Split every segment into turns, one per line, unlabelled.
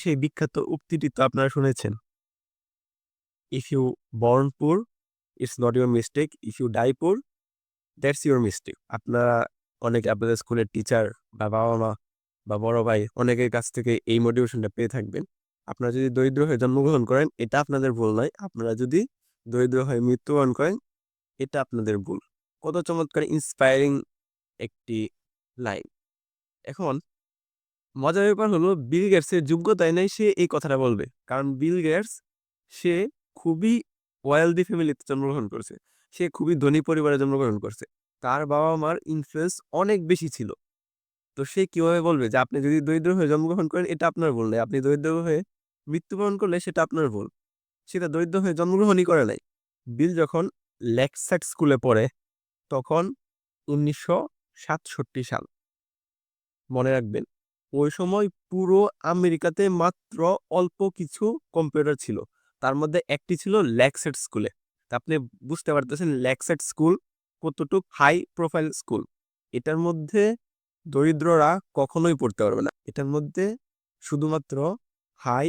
সেই বিখ্যাত উক্তিটি তো আপনারা শুনেছেন, if you born poor it's not your mistake, if you die poor that's your mistake. আপনারা অনেকে আপনাদের স্কুলের টিচার বা বাবা মা বা বড় ভাই অনেকের কাছ থেকে এই মোটিভেশনটা পেয়ে থাকবেন। আপনারা যদি দরিদ্র হয়ে জন্মগ্রহণ করেন এটা আপনাদের ভুল নয়, আপনারা যদি দরিদ্র হয়ে মৃত্যুবরণ করেন এটা আপনাদের ভুল। কত চমৎকার ইন্সপায়ারিং একটি লাইন। এখন মজার ব্যাপার হলো বিল গেটসের যোগ্যতাই নাই সে এই কথাটা বলবে, কারণ বিল গেটস সে খুবই ওয়েলদি ফ্যামিলিতে জন্মগ্রহণ করছে, সে খুবই ধনী পরিবারে জন্মগ্রহণ করছে, তার বাবা মার ইনফ্লুয়েন্স অনেক বেশি ছিল। তো সে কিভাবে বলবে যে আপনি যদি দরিদ্র হয়ে জন্মগ্রহণ করেন এটা আপনার ভুল নয়, আপনি দরিদ্র হয়ে মৃত্যুবরণ করলে সেটা আপনার ভুল। সেটা দরিদ্র হয়ে জন্মগ্রহণই করে নাই। বিল যখন লেকসাইড স্কুলে পড়ে তখন 1967 সাল, মনে রাখবেন ওই সময় পুরো আমেরিকাতে মাত্র অল্প কিছু কম্পিউটার ছিল, তার মধ্যে একটি ছিল লেকসাইড স্কুলে। তা আপনি বুঝতে পারতেছেন লেকসাইড স্কুল কতটুক হাই প্রোফাইল স্কুল। এটার মধ্যে দরিদ্ররা কখনোই পড়তে পারবে না, এটার মধ্যে শুধুমাত্র হাই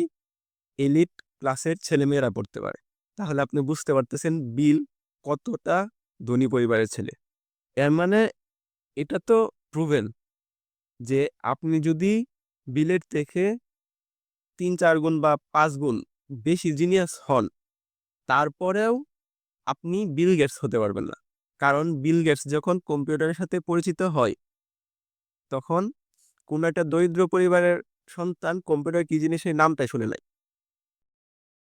এলিট ক্লাসের ছেলেমেয়েরা পড়তে পারে। তাহলে আপনি বুঝতে পারতেছেন বিল কতটা ধনী পরিবারের ছেলে। এর মানে এটা তো প্রুভেন যে আপনি যদি বিলের থেকে ৩-৪ গুণ বা ৫ গুণ বেশি জিনিয়াস হন, তারপরেও আপনি বিল গেটস হতে পারবেন না। কারণ বিল গেটস যখন কম্পিউটারের সাথে পরিচিত হয় তখন কোনো একটা দরিদ্র পরিবারের সন্তান কম্পিউটার কি জিনিস সেই নামটাই শুনে নাই।